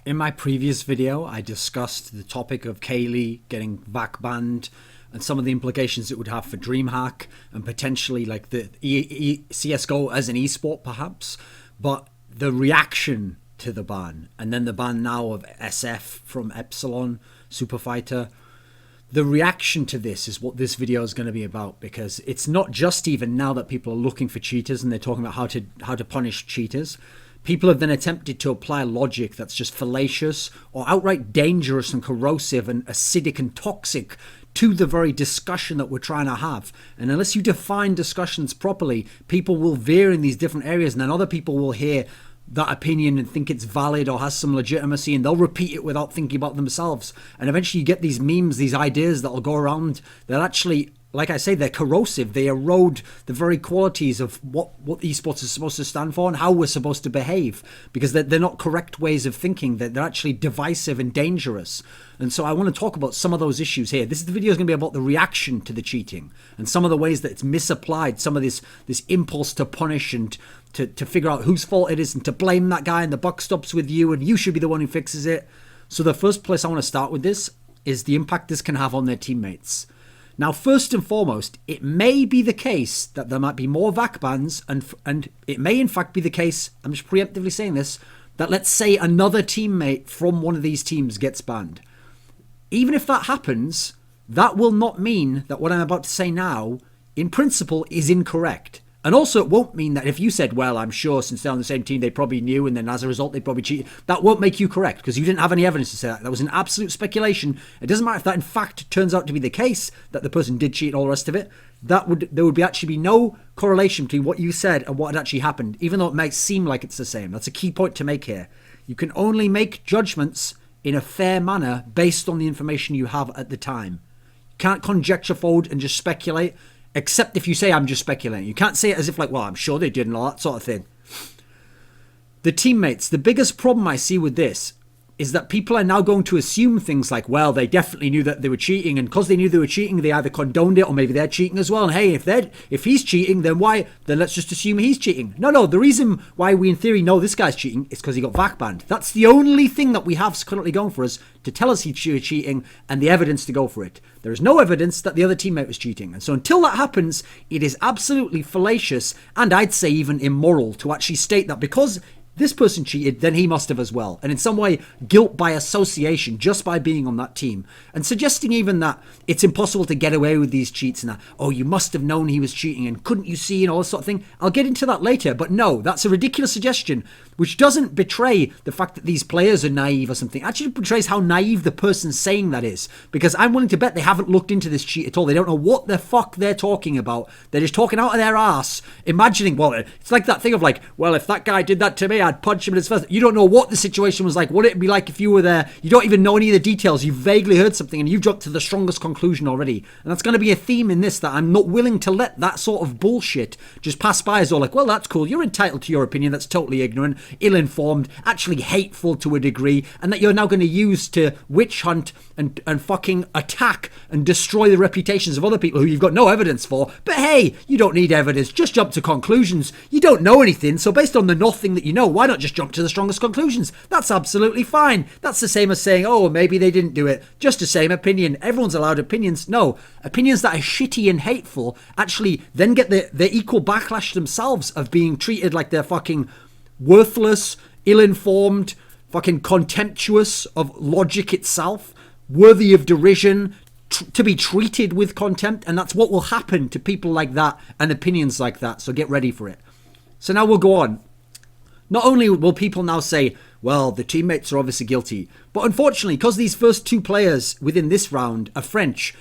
In my previous video, I discussed the topic of KQLY getting back banned and some of the implications it would have for DreamHack and potentially like the CSGO as an esport perhaps, but the reaction to the ban and then the ban now of SF from Epsilon Superfighter. The reaction to this is what this video is going to be about, because it's not just even now that people are looking for cheaters and they're talking about how to punish cheaters. People have then attempted to apply logic that's just fallacious or outright dangerous and corrosive and acidic and toxic to the very discussion that we're trying to have. And unless you define discussions properly, people will veer in these different areas, and then other people will hear that opinion and think it's valid or has some legitimacy, and they'll repeat it without thinking about themselves. And eventually you get these memes, these ideas that'll go around that actually, like I say, they're corrosive. They erode the very qualities of what esports is supposed to stand for and how we're supposed to behave, because they're not correct ways of thinking. They're actually divisive and dangerous. And so I want to talk about some of those issues here. This video is going to be about the reaction to the cheating and some of the ways that it's misapplied, some of this impulse to punish and to figure out whose fault it is and to blame that guy, and the buck stops with you and you should be the one who fixes it. So the first place I want to start with this is the impact this can have on their teammates. Now, first and foremost, it may be the case that there might be more VAC bans, and it may in fact be the case, I'm just preemptively saying this, that let's say another teammate from one of these teams gets banned. Even if that happens, that will not mean that what I'm about to say now, in principle, is incorrect. And also, it won't mean that if you said, well, I'm sure since they're on the same team, they probably knew, and then as a result, they probably cheated. That won't make you correct, because you didn't have any evidence to say that. That was an absolute speculation. It doesn't matter if that, in fact, turns out to be the case, that the person did cheat and all the rest of it. There would actually be no correlation between what you said and what had actually happened, even though it might seem like it's the same. That's a key point to make here. You can only make judgments in a fair manner based on the information you have at the time. You can't conjecture forward and just speculate, except if you say, I'm just speculating. You can't say it as if like, well, I'm sure they did and all that sort of thing. The teammates, the biggest problem I see with this is that people are now going to assume things like, well, they definitely knew that they were cheating, and because they knew they were cheating, they either condoned it or maybe they're cheating as well. And hey, if he's cheating, then let's just assume he's cheating. No, the reason why we in theory know this guy's cheating is because he got VAC banned. That's the only thing that we have currently going for us to tell us he's cheating and the evidence to go for it. There is no evidence that the other teammate was cheating. And so until that happens, it is absolutely fallacious and I'd say even immoral to actually state that because this person cheated, then he must have as well. And in some way, guilt by association, just by being on that team. And suggesting even that it's impossible to get away with these cheats and that, oh, you must have known he was cheating and couldn't you see and all this sort of thing. I'll get into that later. But no, that's a ridiculous suggestion, which doesn't betray the fact that these players are naive or something. It actually betrays how naive the person saying that is. Because I'm willing to bet they haven't looked into this cheat at all. They don't know what the fuck they're talking about. They're just talking out of their ass, imagining, well, it's like that thing of like, well, if that guy did that to me, I'd punch him in his face. You don't know what the situation was like. What it'd be like if you were there. You don't even know any of the details. You've vaguely heard something and you've jumped to the strongest conclusion already. And that's going to be a theme in this, that I'm not willing to let that sort of bullshit just pass by as all like, well, that's cool. You're entitled to your opinion. That's totally ignorant, ill-informed, actually hateful to a degree, and that you're now going to use to witch hunt and fucking attack and destroy the reputations of other people who you've got no evidence for. But hey, you don't need evidence. Just jump to conclusions. You don't know anything. So based on the nothing that you know, why not just jump to the strongest conclusions? That's absolutely fine. That's the same as saying, oh, maybe they didn't do it. Just the same opinion. Everyone's allowed opinions. No, opinions that are shitty and hateful actually then get the equal backlash themselves of being treated like they're fucking worthless, ill-informed, fucking contemptuous of logic itself, worthy of derision, to be treated with contempt. And that's what will happen to people like that and opinions like that. So get ready for it. So now we'll go on. Not only will people now say, well, the teammates are obviously guilty, but unfortunately, because these first two players within this round are French,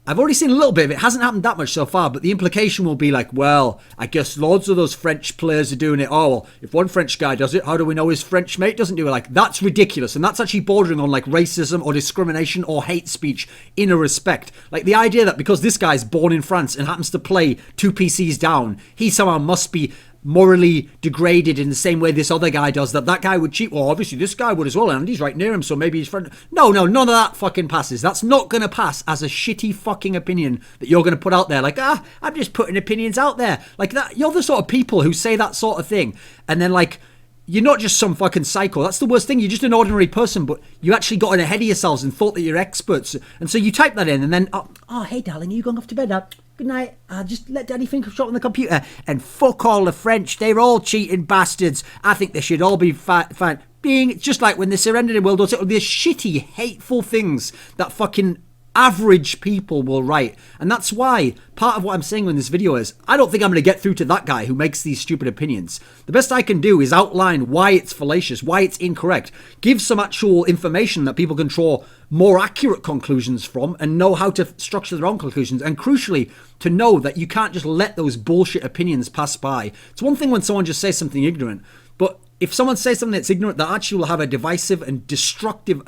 I've already seen a little bit of it. It hasn't happened that much so far, but the implication will be like, well, I guess loads of those French players are doing it. Oh, well, if one French guy does it, how do we know his French mate doesn't do it? Like, that's ridiculous. And that's actually bordering on like racism or discrimination or hate speech in a respect. Like the idea that because this guy's born in France and happens to play two PCs down, he somehow must be morally degraded in the same way this other guy does, that guy would cheat. Well, obviously this guy would as well, and he's right near him, so maybe his friend. No, none of that fucking passes. That's not going to pass as a shitty fucking opinion that you're going to put out there. Like, I'm just putting opinions out there. Like that. You're the sort of people who say that sort of thing, and then like you're not just some fucking psycho. That's the worst thing. You're just an ordinary person, but you actually got in ahead of yourselves and thought that you're experts. And so you type that in and then, oh hey, darling, are you going off to bed now? Good night. Just let Daddy think of shot on the computer. And fuck all the French. They're all cheating bastards. I think they should all be fine. Being just like when they surrendered in World War II, it'll be shitty, hateful things that fucking average people will write. And that's why part of what I'm saying in this video is I don't think I'm going to get through to that guy who makes these stupid opinions. The best I can do is outline why it's fallacious, why it's incorrect, give some actual information that people can draw more accurate conclusions from and know how to structure their own conclusions, and crucially to know that you can't just let those bullshit opinions pass by. It's one thing when someone just says something ignorant, but if someone says something that's ignorant that actually will have a divisive and destructive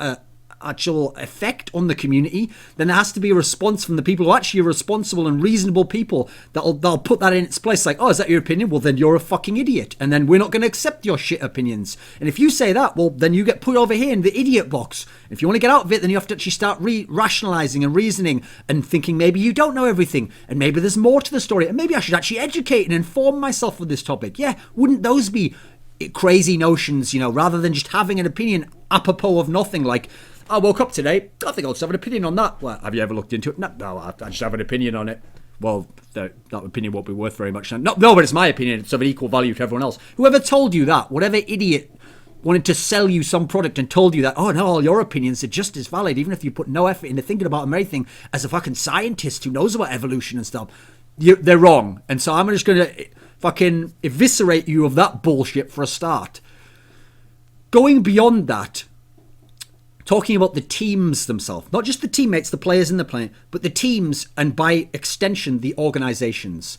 actual effect on the community, then there has to be a response from the people who actually are responsible and reasonable people they'll put that in its place. Like, oh, is that your opinion? Well, then you're a fucking idiot, and then we're not going to accept your shit opinions. And if you say that, well, then you get put over here in the idiot box. If you want to get out of it, then you have to actually start rationalizing and reasoning and thinking maybe you don't know everything, and maybe there's more to the story, and maybe I should actually educate and inform myself with this topic. Yeah, wouldn't those be crazy notions, rather than just having an opinion apropos of nothing? Like, I woke up today, I think I'll just have an opinion on that. Well, have you ever looked into it? No, I just have an opinion on it. Well, that opinion won't be worth very much. No, but it's my opinion. It's of an equal value to everyone else. Whoever told you that, whatever idiot wanted to sell you some product and told you that, oh no, all your opinions are just as valid, even if you put no effort into thinking about them or anything, as a fucking scientist who knows about evolution and stuff, they're wrong. And so I'm just going to fucking eviscerate you of that bullshit for a start. Going beyond that, talking about the teams themselves, not just the teammates, the players in the plane, but the teams and by extension, the organizations.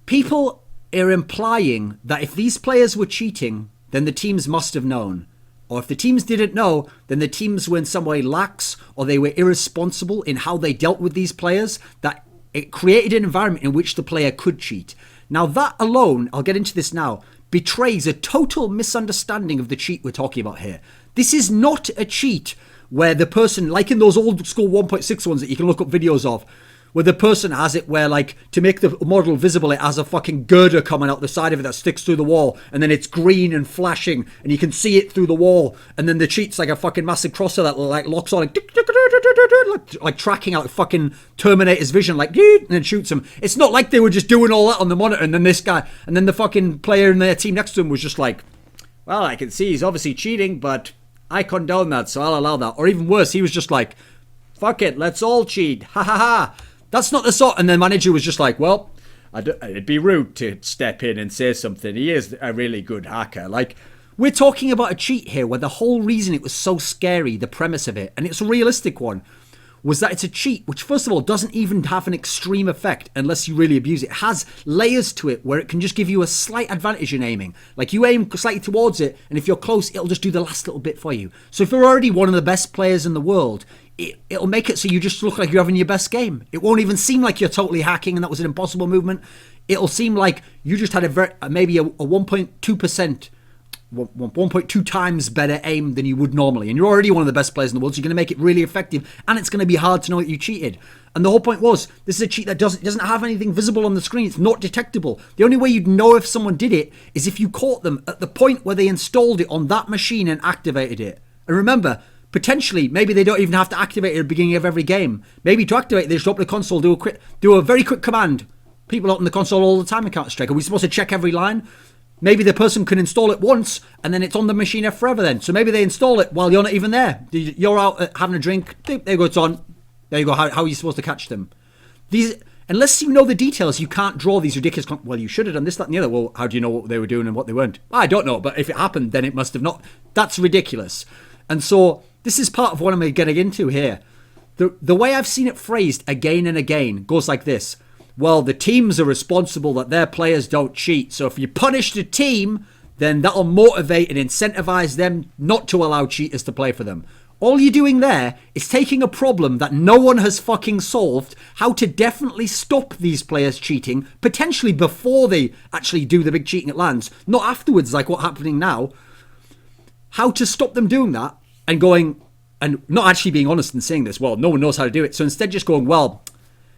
People are implying that if these players were cheating, then the teams must have known. Or if the teams didn't know, then the teams were in some way lax or they were irresponsible in how they dealt with these players, that it created an environment in which the player could cheat. Now that alone, I'll get into this now, betrays a total misunderstanding of the cheat we're talking about here. This is not a cheat where the person, like in those old school 1.6 ones that you can look up videos of, where the person has it where, like, to make the model visible, it has a fucking girder coming out the side of it that sticks through the wall, and then it's green and flashing, and you can see it through the wall, and then the cheat's like a fucking massive crosser that, like, locks on, like tracking out fucking Terminator's vision, like, and then shoots him. It's not like they were just doing all that on the monitor, and then this guy, and then the fucking player in their team next to him was just like, well, I can see he's obviously cheating, but I condone that, so I'll allow that. Or even worse, he was just like, fuck it, let's all cheat, ha ha ha. That's not the sort. And the manager was just like, well, it'd be rude to step in and say something. He is a really good hacker. Like, we're talking about a cheat here where the whole reason it was so scary, the premise of it, and it's a realistic one, was that it's a cheat, which first of all doesn't even have an extreme effect unless you really abuse it. It has layers to it where it can just give you a slight advantage in aiming. Like, you aim slightly towards it, and if you're close, it'll just do the last little bit for you. So if you're already one of the best players in the world, it'll make it so you just look like you're having your best game. It won't even seem like you're totally hacking and that was an impossible movement. It'll seem like you just had maybe a 1.2%, 1.2 times better aim than you would normally. And you're already one of the best players in the world, so you're going to make it really effective. And it's going to be hard to know that you cheated. And the whole point was, this is a cheat that doesn't have anything visible on the screen. It's not detectable. The only way you'd know if someone did it is if you caught them at the point where they installed it on that machine and activated it. And remember, potentially, maybe they don't even have to activate it at the beginning of every game. Maybe to activate it, they just open the console, do a very quick command. People open the console all the time in Counter-Strike. Are we supposed to check every line? Maybe the person can install it once, and then it's on the machine forever then. So maybe they install it while you're not even there. You're out having a drink. There you go, it's on. There you go. How are you supposed to catch them? Unless you know the details, you can't draw these ridiculous... well, you should have done this, that, and the other. Well, how do you know what they were doing and what they weren't? I don't know, but if it happened, then it must have not. That's ridiculous. And so this is part of what I'm getting into here. The way I've seen it phrased again and again goes like this. Well, the teams are responsible that their players don't cheat. So if you punish the team, then that'll motivate and incentivize them not to allow cheaters to play for them. All you're doing there is taking a problem that no one has fucking solved, how to definitely stop these players cheating, potentially before they actually do the big cheating at lands, not afterwards like what's happening now. How to stop them doing that and going, and not actually being honest and saying this, well, no one knows how to do it. So instead just going, well,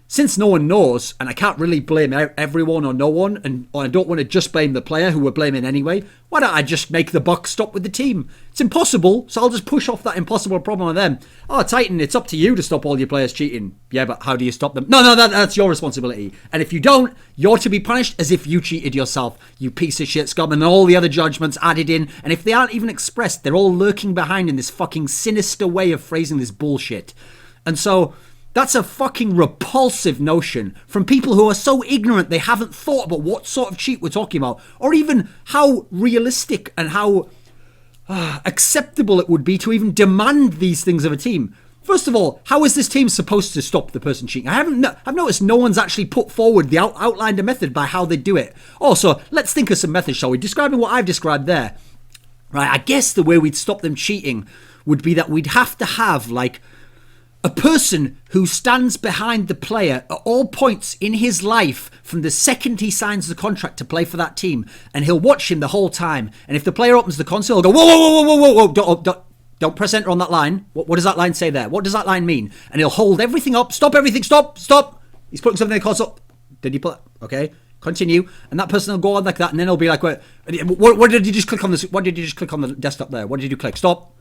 since no one knows, and I can't really blame everyone or no one, and I don't want to just blame the player who we're blaming anyway, why don't I just make the buck stop with the team? It's impossible, so I'll just push off that impossible problem on them. Oh, Titan, it's up to you to stop all your players cheating. Yeah, but how do you stop them? No, that's your responsibility. And if you don't, you're to be punished as if you cheated yourself, you piece of shit scum, and all the other judgments added in. And if they aren't even expressed, they're all lurking behind in this fucking sinister way of phrasing this bullshit. And so that's a fucking repulsive notion from people who are so ignorant they haven't thought about what sort of cheat we're talking about, or even how realistic and how acceptable it would be to even demand these things of a team. First of all, how is this team supposed to stop the person cheating? I've noticed no one's actually put forward the outlined a method by how they do it. Also, let's think of some methods, shall we? Describing what I've described there. Right, I guess the way we'd stop them cheating would be that we'd have to have, like, a person who stands behind the player at all points in his life from the second he signs the contract to play for that team, and he'll watch him the whole time. And if the player opens the console, he'll go, whoa, don't press enter on that line. What does that line say there? What does that line mean? And he'll hold everything up. Stop everything. Stop. He's putting something in the console. Did he put? Okay. Continue. And that person will go on like that, and then he'll be like, what did you just click on this? What did you just click on the desktop there? What did you click? Stop.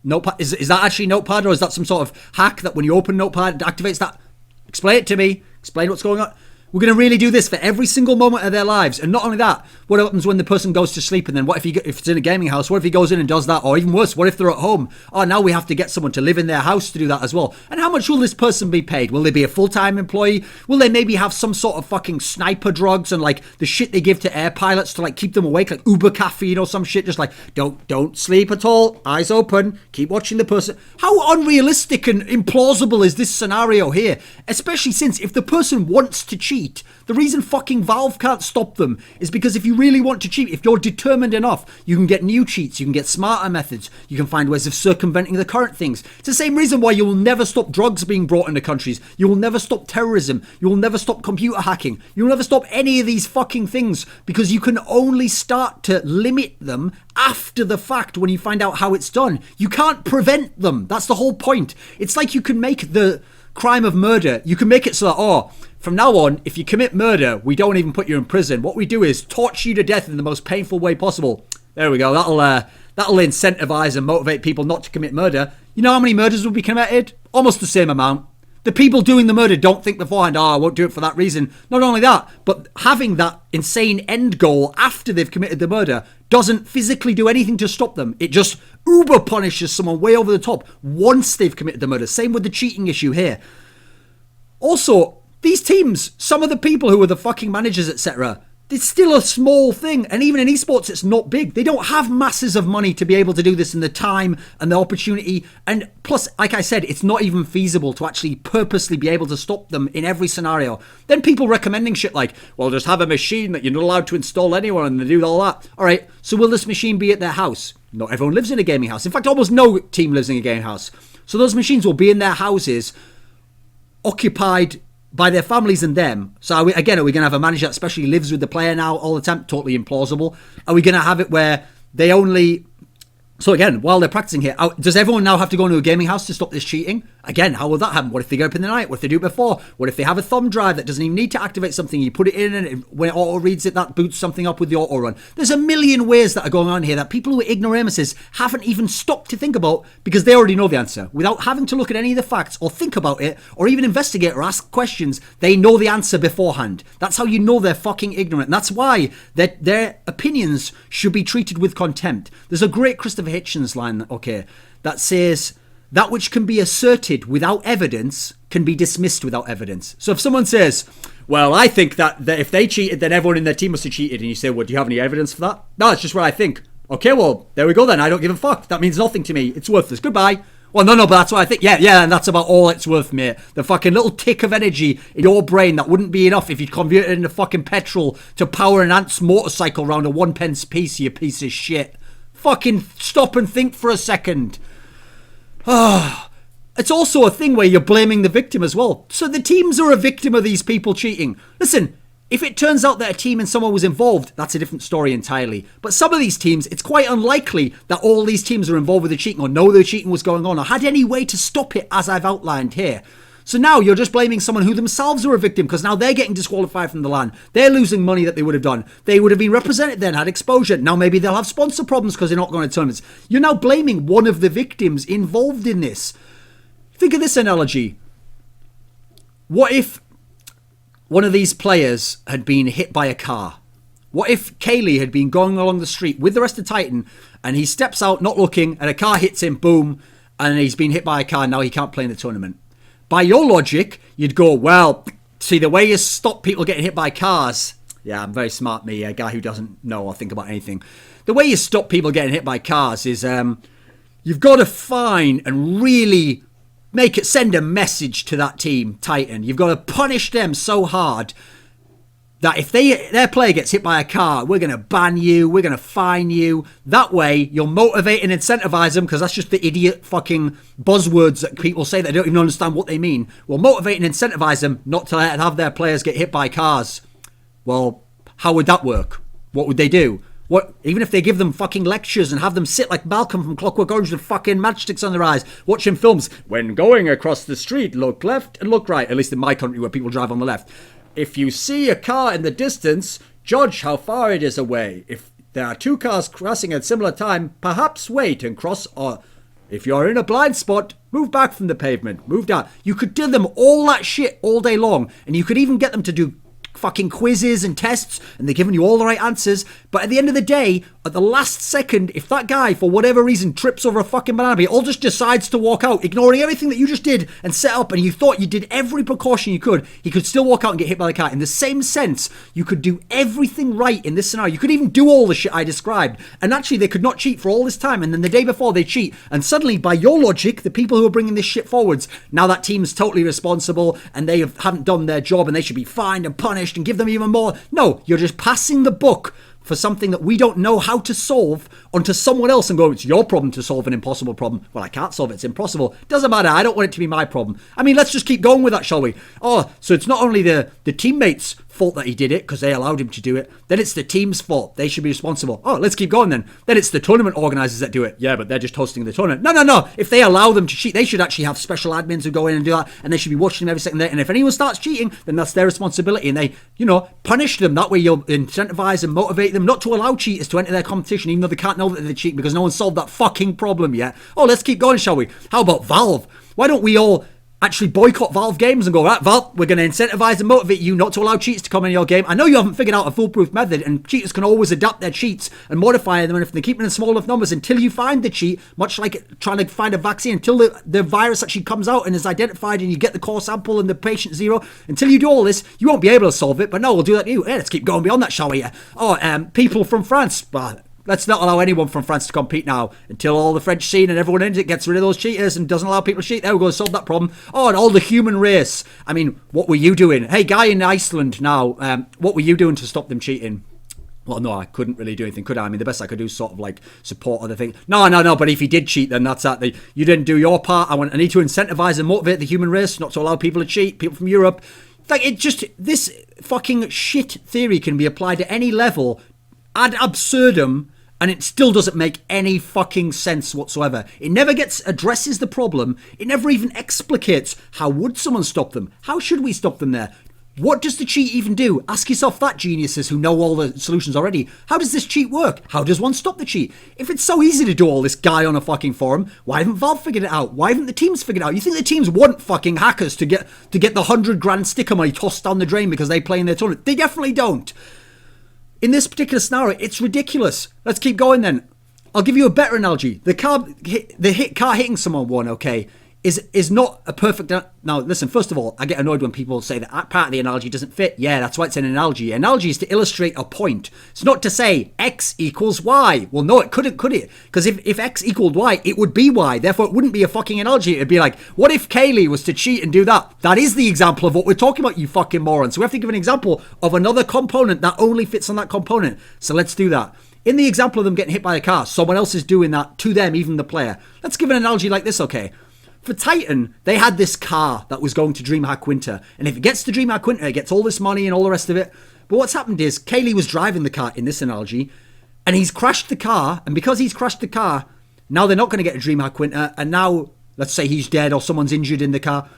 Notepad, is that actually Notepad, or is that some sort of hack that when you open Notepad it activates that? Explain it to me. Explain what's going on. We're going to really do this for every single moment of their lives. And not only that, what happens when the person goes to sleep? And then what if it's in a gaming house? What if he goes in and does that? Or even worse, what if they're at home? Oh, now we have to get someone to live in their house to do that as well. And how much will this person be paid? Will they be a full-time employee? Will they maybe have some sort of fucking sniper drugs and like the shit they give to air pilots to like keep them awake, like Uber caffeine or some shit? Just like, don't sleep at all. Eyes open. Keep watching the person. How unrealistic and implausible is this scenario here? Especially since if the person wants to cheat, the reason fucking Valve can't stop them is because if you really want to cheat, if you're determined enough, you can get new cheats, you can get smarter methods, you can find ways of circumventing the current things. It's the same reason why you will never stop drugs being brought into countries. You will never stop terrorism. You will never stop computer hacking. You will never stop any of these fucking things because you can only start to limit them after the fact when you find out how it's done. You can't prevent them. That's the whole point. It's like you can make the crime of murder, you can make it so that, from now on, if you commit murder, we don't even put you in prison. What we do is torture you to death in the most painful way possible. There we go. That'll incentivize and motivate people not to commit murder. You know how many murders will be committed? Almost the same amount. The people doing the murder don't think beforehand, I won't do it for that reason. Not only that, but having that insane end goal after they've committed the murder doesn't physically do anything to stop them. It just uber punishes someone way over the top once they've committed the murder. Same with the cheating issue here. Also, these teams, some of the people who are the fucking managers, etc., it's still a small thing. And even in esports, it's not big. They don't have masses of money to be able to do this in the time and the opportunity. And plus, like I said, it's not even feasible to actually purposely be able to stop them in every scenario. Then people recommending shit like, well, just have a machine that you're not allowed to install anywhere and they do all that. All right, so will this machine be at their house? Not everyone lives in a gaming house. In fact, almost no team lives in a gaming house. So those machines will be in their houses, occupied by their families and them. So are we going to have a manager that especially lives with the player now all the time? Totally implausible. Are we going to have it where they only... So again, while they're practicing here, does everyone now have to go into a gaming house to stop this cheating? Again, how will that happen? What if they get up in the night? What if they do it before? What if they have a thumb drive that doesn't even need to activate something? You put it in and when it auto reads it, that boots something up with the auto run. There's a million ways that are going on here that people who are ignoramuses haven't even stopped to think about because they already know the answer. Without having to look at any of the facts or think about it or even investigate or ask questions, they know the answer beforehand. That's how you know they're fucking ignorant. And that's why their opinions should be treated with contempt. There's a great Christopher Hitchens line, that says, that which can be asserted without evidence can be dismissed without evidence. So if someone says, well, I think that if they cheated, then everyone in their team must have cheated. And you say, well, do you have any evidence for that? No, it's just what I think. Okay, well, there we go then. I don't give a fuck. That means nothing to me. It's worthless. Goodbye. Well, no, but that's what I think. Yeah, and that's about all it's worth, mate. The fucking little tick of energy in your brain that wouldn't be enough if you'd convert it into fucking petrol to power an ant's motorcycle round a 1p piece, you piece of shit. Fucking stop and think for a second. It's also a thing where you're blaming the victim as well. So the teams are a victim of these people cheating. Listen, if it turns out that a team and someone was involved, that's a different story entirely. But some of these teams, it's quite unlikely that all these teams are involved with the cheating or know the cheating was going on or had any way to stop it as I've outlined here. So now you're just blaming someone who themselves are a victim because now they're getting disqualified from the LAN. They're losing money that they would have done. They would have been represented then, had exposure. Now maybe they'll have sponsor problems because they're not going to tournaments. You're now blaming one of the victims involved in this. Think of this analogy. What if one of these players had been hit by a car? What if KQLY had been going along the street with the rest of Titan and he steps out not looking and a car hits him, boom, and he's been hit by a car and now he can't play in the tournament? By your logic, you'd go, well, see, the way you stop people getting hit by cars... Yeah, I'm very smart, me, a guy who doesn't know or think about anything. The way you stop people getting hit by cars is you've got to find and really send a message to that team, Titan. You've got to punish them so hard that if their player gets hit by a car, we're going to ban you, we're going to fine you. That way, you'll motivate and incentivize them, because that's just the idiot fucking buzzwords that people say that don't even understand what they mean. We'll motivate and incentivize them not to have their players get hit by cars. Well, how would that work? What would they do? Even if they give them fucking lectures and have them sit like Malcolm from Clockwork Orange with fucking matchsticks on their eyes, watching films, when going across the street, look left and look right, at least in my country where people drive on the left. If you see a car in the distance, judge how far it is away. If there are two cars crossing at similar time, perhaps wait and cross, or if you're in a blind spot, move back from the pavement, move down. You could do them all that shit all day long, and you could even get them to do fucking quizzes and tests, and they're giving you all the right answers. But at the end of the day, at the last second, if that guy, for whatever reason, trips over a fucking banana peel or just decides to walk out, ignoring everything that you just did and set up, and you thought you did every precaution you could, he could still walk out and get hit by the car. In the same sense, you could do everything right in this scenario. You could even do all the shit I described, and actually they could not cheat for all this time, and then the day before they cheat, and suddenly, by your logic, the people who are bringing this shit forwards, now that team's totally responsible, and they haven't done their job, and they should be fined and punished and give them even more. No, you're just passing the buck for something that we don't know how to solve onto someone else and go, it's your problem to solve an impossible problem. Well, I can't solve it, it's impossible. Doesn't matter, I don't want it to be my problem. I mean, let's just keep going with that, shall we? Oh, so it's not only the teammates' fault that he did it because they allowed him to do it, then it's the team's fault. They should be responsible. Oh, let's keep going then. Then it's the tournament organisers that do it. Yeah, but they're just hosting the tournament. No. If they allow them to cheat, they should actually have special admins who go in and do that, and they should be watching them every second day. And if anyone starts cheating, then that's their responsibility, and they, punish them. That way you'll incentivize and motivate them not to allow cheaters to enter their competition, even though they can't know that they're cheating because no one solved that fucking problem yet. Oh, let's keep going, shall we? How about Valve? Why don't we all actually boycott Valve games and go, right, Valve, we're going to incentivize and motivate you not to allow cheats to come in your game. I know you haven't figured out a foolproof method, and cheaters can always adapt their cheats and modify them, and if they keep them in small enough numbers until you find the cheat, much like trying to find a vaccine, until the virus actually comes out and is identified and you get the core sample and the patient zero, until you do all this, you won't be able to solve it. But no, we'll do that to you. Hey, let's keep going beyond that, shall we? People from France, let's not allow anyone from France to compete now until all the French scene and everyone in it gets rid of those cheaters and doesn't allow people to cheat. There we go, solve that problem. Oh, and all the human race. I mean, what were you doing? Hey, guy in Iceland now, what were you doing to stop them cheating? Well, no, I couldn't really do anything, could I? I mean, the best I could do is sort of like support other things. No, but if he did cheat, then that's that. You didn't do your part. I need to incentivize and motivate the human race not to allow people to cheat, people from Europe. Like, this fucking shit theory can be applied to any level ad absurdum, and it still doesn't make any fucking sense whatsoever. It never addresses the problem. It never even explicates how would someone stop them? How should we stop them there? What does the cheat even do? Ask yourself that, geniuses who know all the solutions already. How does this cheat work? How does one stop the cheat? If it's so easy to do all this guy on a fucking forum, why haven't Valve figured it out? Why haven't the teams figured it out? You think the teams want fucking hackers to get the 100 grand sticker money tossed down the drain because they play in their tournament? They definitely don't. In this particular scenario, it's ridiculous. Let's keep going then. I'll give you a better analogy. The car hitting someone one, okay, is not a perfect... Now, listen, first of all, I get annoyed when people say that part of the analogy doesn't fit. Yeah, that's why it's an analogy. Analogy is to illustrate a point. It's not to say X equals Y. Well, no, it couldn't, could it? Because if X equaled Y, it would be Y. Therefore, it wouldn't be a fucking analogy. It'd be like, what if KQLY was to cheat and do that? That is the example of what we're talking about, you fucking moron. So we have to give an example of another component that only fits on that component. So let's do that. In the example of them getting hit by a car, someone else is doing that to them, even the player. Let's give an analogy like this, okay? For Titan, they had this car that was going to DreamHack Winter. And if it gets to DreamHack Winter, it gets all this money and all the rest of it. But what's happened is KQLY was driving the car in this analogy, and he's crashed the car. And because he's crashed the car, now they're not going to get a DreamHack Winter. And now, let's say he's dead or someone's injured in the car.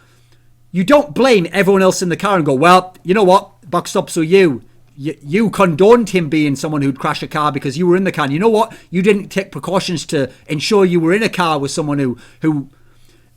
You don't blame everyone else in the car and go, well, you know what, buck stops with you. You condoned him being someone who'd crash a car because you were in the car. And you know what? You didn't take precautions to ensure you were in a car with someone who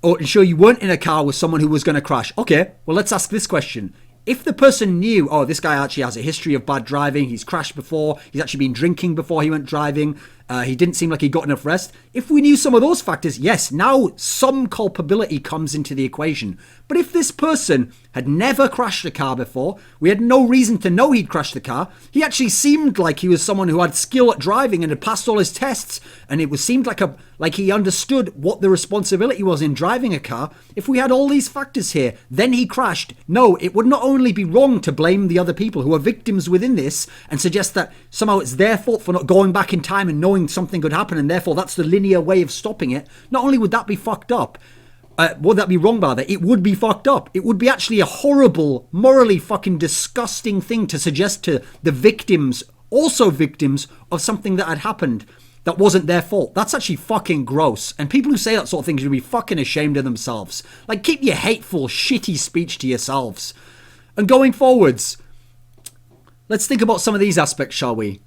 or ensure you weren't in a car with someone who was going to crash. Okay, well, let's ask this question. If the person knew, oh, this guy actually has a history of bad driving, he's crashed before, he's actually been drinking before he went driving, he didn't seem like he got enough rest. If we knew some of those factors, yes, now some culpability comes into the equation. But if this person had never crashed a car before, we had no reason to know he'd crashed the car, he actually seemed like he was someone who had skill at driving and had passed all his tests, and it seemed like he understood what the responsibility was in driving a car. If we had all these factors here, then he crashed. No, it would not only be wrong to blame the other people who are victims within this and suggest that somehow it's their fault for not going back in time and knowing something could happen, and therefore that's the linear way of stopping it. Not only would that be fucked up, would that be wrong, rather, it would be fucked up. It would be actually a horrible, morally fucking disgusting thing to suggest to the victims, also victims of something that had happened that wasn't their fault. That's actually fucking gross. And people who say that sort of thing should be fucking ashamed of themselves. Like, keep your hateful, shitty speech to yourselves. And going forwards, let's think about some of these aspects, shall we?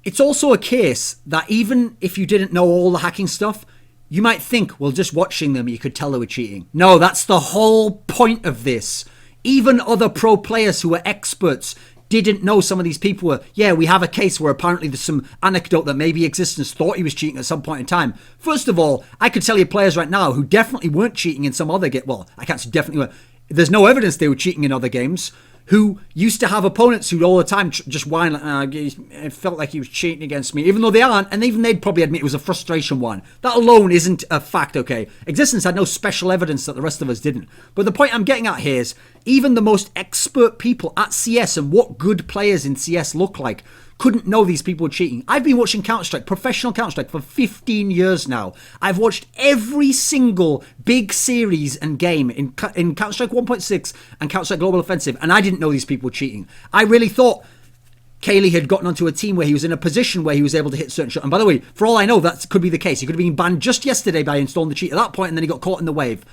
It's also a case that even if you didn't know all the hacking stuff, you might think, well, just watching them, you could tell they were cheating. No, that's the whole point of this. Even other pro players who are experts didn't know some of these people were, yeah, we have a case where apparently there's some anecdote that maybe existence thought he was cheating at some point in time. First of all, I could tell you players right now who definitely weren't cheating in some other game. Well, I can't say definitely weren't. There's no evidence they were cheating in other games, who used to have opponents who all the time just whine, it felt like he was cheating against me, even though they aren't, and even they'd probably admit it was a frustration one. That alone isn't a fact, okay? Existence had no special evidence that the rest of us didn't. But the point I'm getting at here is, even the most expert people at CS and what good players in CS look like couldn't know these people were cheating. I've been watching Counter-Strike, professional Counter-Strike, for 15 years now. I've watched every single big series and game in Counter-Strike 1.6 and Counter-Strike Global Offensive, and I didn't know these people were cheating. I really thought KQLY had gotten onto a team where he was in a position where he was able to hit certain shots. And by the way, for all I know, that could be the case. He could have been banned just yesterday by installing the cheat at that point, and then he got caught in the wave.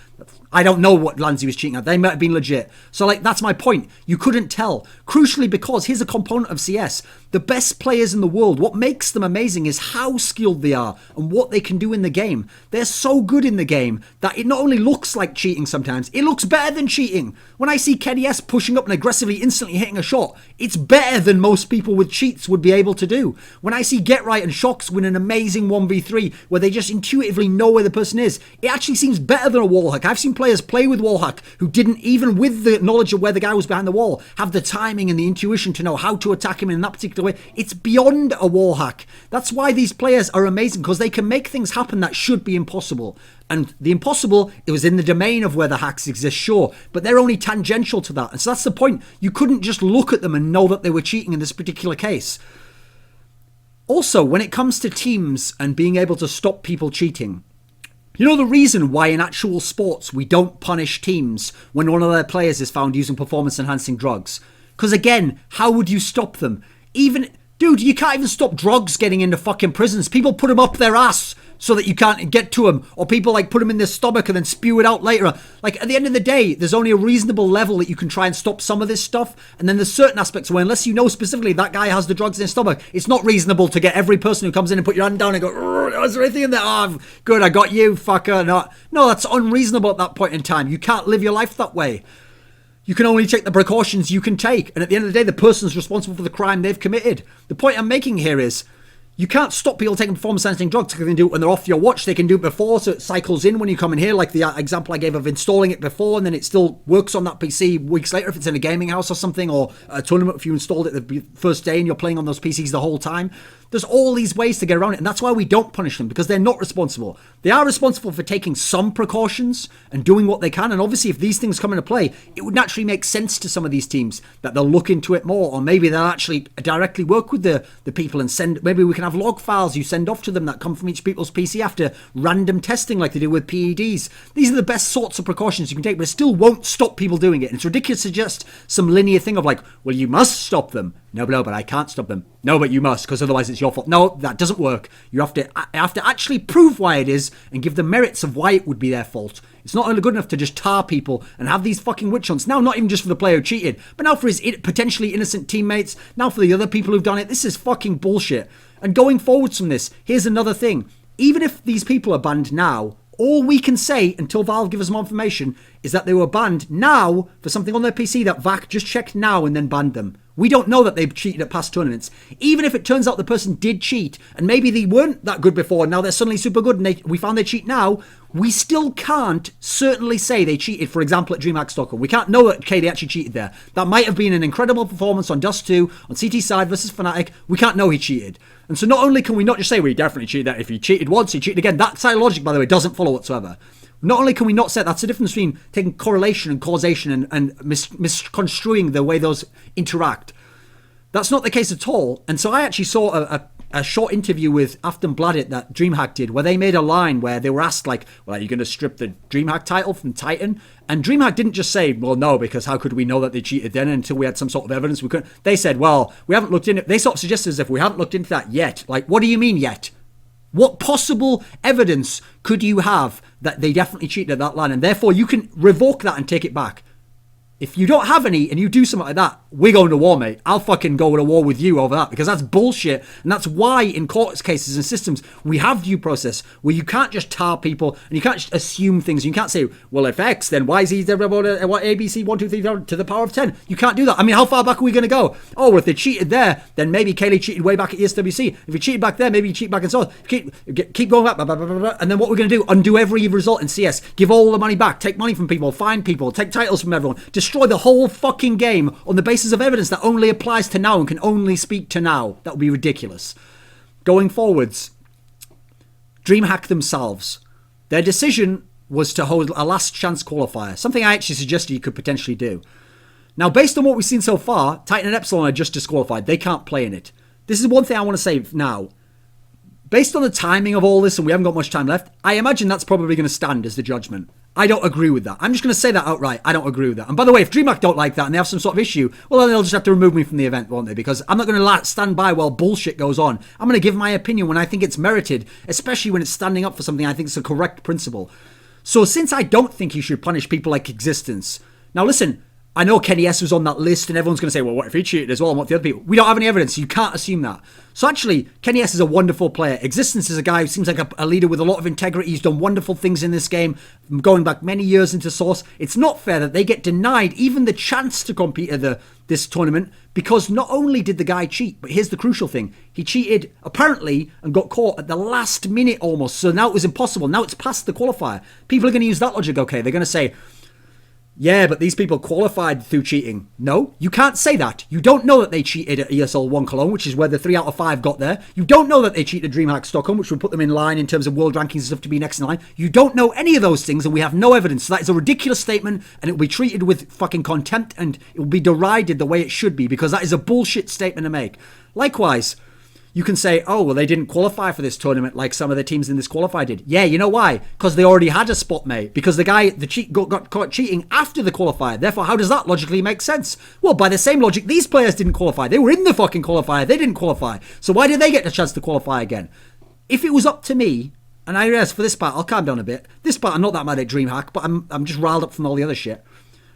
I don't know what lands he was cheating at. They might have been legit. So, that's my point. You couldn't tell. Crucially, because here's a component of CS. The best players in the world, what makes them amazing is how skilled they are and what they can do in the game. They're so good in the game that it not only looks like cheating sometimes, it looks better than cheating. When I see KDS pushing up and aggressively instantly hitting a shot, it's better than most people with cheats would be able to do. When I see Get Right and Shocks win an amazing 1v3 where they just intuitively know where the person is, it actually seems better than a wall hack. I've seen players play with wall hack who didn't, even with the knowledge of where the guy was behind the wall, have the timing and the intuition to know how to attack him in that particular way. It's beyond a wall hack. That's why these players are amazing, because they can make things happen that should be impossible. And the impossible, it was in the domain of where the hacks exist, sure, but they're only tangential to that. And so that's the point. You couldn't just look at them and know that they were cheating in this particular case. Also, when it comes to teams and being able to stop people cheating, you know the reason why in actual sports we don't punish teams when one of their players is found using performance-enhancing drugs? Because again, how would you stop them? Dude, you can't even stop drugs getting into fucking prisons. People put them up their ass so that you can't get to them. Or people put them in their stomach and then spew it out later. At the end of the day, there's only a reasonable level that you can try and stop some of this stuff. And then there's certain aspects where unless you know specifically that guy has the drugs in his stomach, it's not reasonable to get every person who comes in and put your hand down and go, is there anything in there? Oh, good, I got you, fucker. No, that's unreasonable at that point in time. You can't live your life that way. You can only take the precautions you can take. And at the end of the day, the person's responsible for the crime they've committed. The point I'm making here is, you can't stop people taking performance-enhancing drugs. They can do it when they're off your watch. They can do it before, so it cycles in when you come in here, like the example I gave of installing it before, and then it still works on that PC weeks later if it's in a gaming house or something, or a tournament if you installed it the first day and you're playing on those PCs the whole time. There's all these ways to get around it, and that's why we don't punish them, because they're not responsible. They are responsible for taking some precautions and doing what they can, and obviously if these things come into play, it would naturally make sense to some of these teams that they'll look into it more, or maybe they'll actually directly work with the people and maybe we can have log files you send off to them that come from each people's PC after random testing like they do with PEDs. These are the best sorts of precautions you can take, but it still won't stop people doing it. And it's ridiculous to suggest some linear thing of well, you must stop them. No, but I can't stop them. No, but you must, because otherwise it's your fault. No, that doesn't work. You have to actually prove why it is and give the merits of why it would be their fault. It's not only good enough to just tar people and have these fucking witch hunts. Now, not even just for the player who cheated, but now for his potentially innocent teammates, now for the other people who've done it. This is fucking bullshit. And going forwards from this, here's another thing. Even if these people are banned now, all we can say until Valve give us more information is that they were banned now for something on their PC that VAC just checked now and then banned them. We don't know that they've cheated at past tournaments. Even if it turns out the person did cheat and maybe they weren't that good before and now they're suddenly super good and we found they cheat now, we still can't certainly say they cheated, for example, at DreamHack Stockholm. We can't know that KD actually cheated there. That might have been an incredible performance on Dust 2, on CT side versus Fnatic. We can't know he cheated. And so not only can we not just say, well, he definitely cheated that. If he cheated once, he cheated again. That side of logic, by the way, doesn't follow whatsoever. Not only can we not say that's the difference between taking correlation and causation and misconstruing the way those interact. That's not the case at all. And so I actually saw a short interview with Aftonbladet that DreamHack did where they made a line where they were asked like, well, are you going to strip the DreamHack title from Titan? And DreamHack didn't just say, well, no, because how could we know that they cheated then until we had some sort of evidence? We couldn't. They said, well, we haven't looked into it. They sort of suggested as if we haven't looked into that yet. Like, what do you mean yet? What possible evidence could you have that they definitely cheated at that line? And therefore you can revoke that and take it back. If you don't have any and you do something like that, we're going to war, mate. I'll fucking go to war with you over that because that's bullshit. And that's why in court cases and systems, we have due process where you can't just tar people and you can't just assume things. You can't say, well, if X, then Y, Z, what ABC 1, 2, 3 to the power of 10. You can't do that. I mean, how far back are we going to go? Oh, well, if they cheated there, then maybe KQLY cheated way back at ESWC. If he cheated back there, maybe he cheated back and so on. Keep going back, blah, blah, blah, blah, blah. And then what we're going to do, undo every result in CS, give all the money back, take money from people, fine people, take titles from everyone, destroy the whole fucking game on the basis of evidence that only applies to now and can only speak to now. That would be ridiculous. Going forwards, DreamHack themselves, their decision was to hold a last chance qualifier, something I actually suggested you could potentially do. Now, based on what we've seen so far, Titan and Epsilon are just disqualified. They can't play in it. This is one thing I want to say now. Based on the timing of all this, and we haven't got much time left, I imagine that's probably going to stand as the judgment. I don't agree with that. I'm just going to say that outright. I don't agree with that. And by the way, if DreamHack don't like that and they have some sort of issue, well, then they'll just have to remove me from the event, won't they? Because I'm not going to stand by while bullshit goes on. I'm going to give my opinion when I think it's merited, especially when it's standing up for something I think is a correct principle. So since I don't think you should punish people like Existence... Now listen, I know Kenny S was on that list and everyone's going to say, well, what if he cheated as well and what the other people? We don't have any evidence, so you can't assume that. So actually, Kenny S is a wonderful player. Existence is a guy who seems like a leader with a lot of integrity. He's done wonderful things in this game, going back many years into Source. It's not fair that they get denied even the chance to compete at this tournament because not only did the guy cheat, but here's the crucial thing. He cheated, apparently, and got caught at the last minute almost. So now it was impossible. Now it's past the qualifier. People are going to use that logic, okay? They're going to say... yeah, but these people qualified through cheating. No, you can't say that. You don't know that they cheated at ESL 1 Cologne, which is where the 3 out of 5 got there. You don't know that they cheated at DreamHack Stockholm, which would put them in line in terms of world rankings and stuff to be next in line. You don't know any of those things, and we have no evidence. So that is a ridiculous statement, and it will be treated with fucking contempt, and it will be derided the way it should be, because that is a bullshit statement to make. Likewise... you can say, oh, well, they didn't qualify for this tournament like some of the teams in this qualifier did. Yeah, you know why? Because they already had a spot, mate. Because the guy got caught cheating after the qualifier. Therefore, how does that logically make sense? Well, by the same logic, these players didn't qualify. They were in the fucking qualifier. They didn't qualify. So why did they get the chance to qualify again? If it was up to me, and I realize for this part, I'll calm down a bit. This part, I'm not that mad at DreamHack, but I'm just riled up from all the other shit.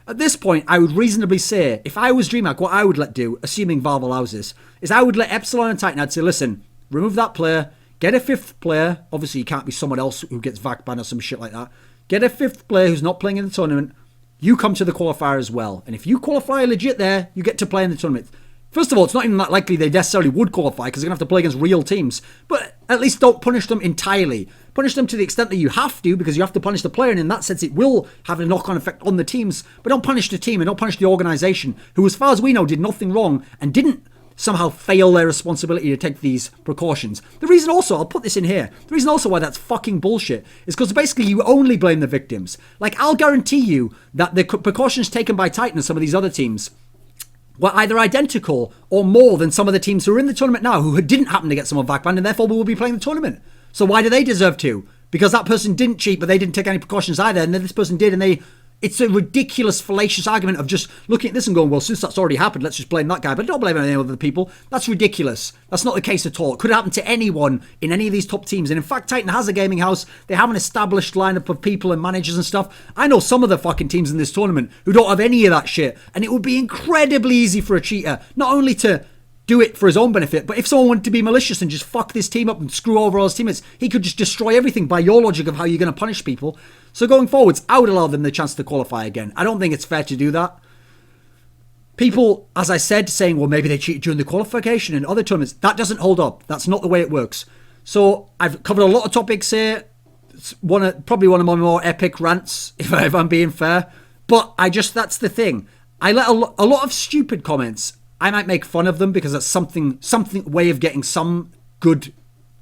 At this point, I would reasonably say, if I was DreamHack, what I would let do, assuming Valve allows this, is I would let Epsilon and Titan, I'd say, listen, remove that player, get a 5th player. Obviously, you can't be someone else who gets VAC banned or some shit like that. Get a 5th player who's not playing in the tournament. You come to the qualifier as well. And if you qualify legit there, you get to play in the tournament. First of all, it's not even that likely they necessarily would qualify because they're going to have to play against real teams. But at least don't punish them entirely. Punish them to the extent that you have to, because you have to punish the player, and in that sense it will have a knock-on effect on the teams. But don't punish the team and don't punish the organisation, who as far as we know did nothing wrong and didn't somehow fail their responsibility to take these precautions. The reason also, I'll put this in here, the reason also why that's fucking bullshit is because basically you only blame the victims. Like, I'll guarantee you that the precautions taken by Titan and some of these other teams were either identical or more than some of the teams who are in the tournament now who didn't happen to get someone VAC banned and therefore will be playing the tournament. So why do they deserve to? Because that person didn't cheat, but they didn't take any precautions either, and then this person did, and they It's a ridiculous, fallacious argument of just looking at this and going, well, since that's already happened, let's just blame that guy. But don't blame any other people. That's ridiculous. That's not the case at all. It could happen to anyone in any of these top teams. And in fact, Titan has a gaming house. They have an established lineup of people and managers and stuff. I know some of the fucking teams in this tournament who don't have any of that shit. And it would be incredibly easy for a cheater, not only to do it for his own benefit, but if someone wanted to be malicious and just fuck this team up and screw over all his teammates, he could just destroy everything by your logic of how you're going to punish people. So going forwards, I would allow them the chance to qualify again. I don't think it's fair to do that. People, as I said, saying, well, maybe they cheated during the qualification and other tournaments, that doesn't hold up. That's not the way it works. So I've covered a lot of topics here. It's probably one of my more epic rants, if I'm being fair. But that's the thing. I let a lot of stupid comments. I might make fun of them because that's something way of getting some good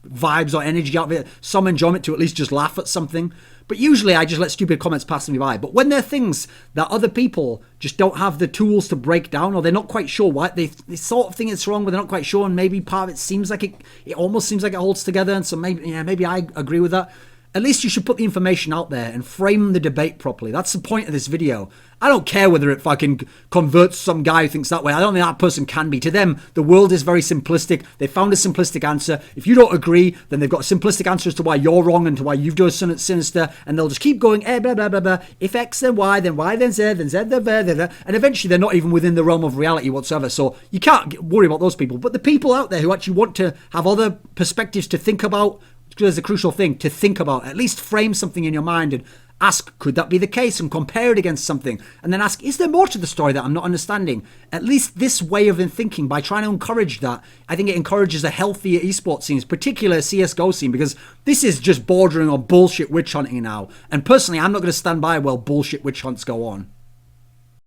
vibes or energy out of it, some enjoyment to at least just laugh at something. But usually I just let stupid comments pass me by. But when they're things that other people just don't have the tools to break down, or they're not quite sure why, they sort of think it's wrong, but they're not quite sure, and maybe part of it seems like it almost seems like it holds together, and so maybe I agree with that. At least you should put the information out there and frame the debate properly. That's the point of this video. I don't care whether it fucking converts some guy who thinks that way. I don't think that person can be. To them, the world is very simplistic. They found a simplistic answer. If you don't agree, then they've got a simplistic answer as to why you're wrong and to why you've done something sinister. And they'll just keep going, blah, blah, blah, blah. If X, then Y, then Z, then Z, then blah, blah, blah. And eventually they're not even within the realm of reality whatsoever. So you can't worry about those people. But the people out there who actually want to have other perspectives to think about, there's a crucial thing to think about. At least frame something in your mind and ask, could that be the case? And compare it against something. And then ask, is there more to the story that I'm not understanding? At least this way of thinking, by trying to encourage that, I think it encourages a healthier esports scene, particularly a CSGO scene, because this is just bordering on bullshit witch hunting now. And personally, I'm not going to stand by while bullshit witch hunts go on.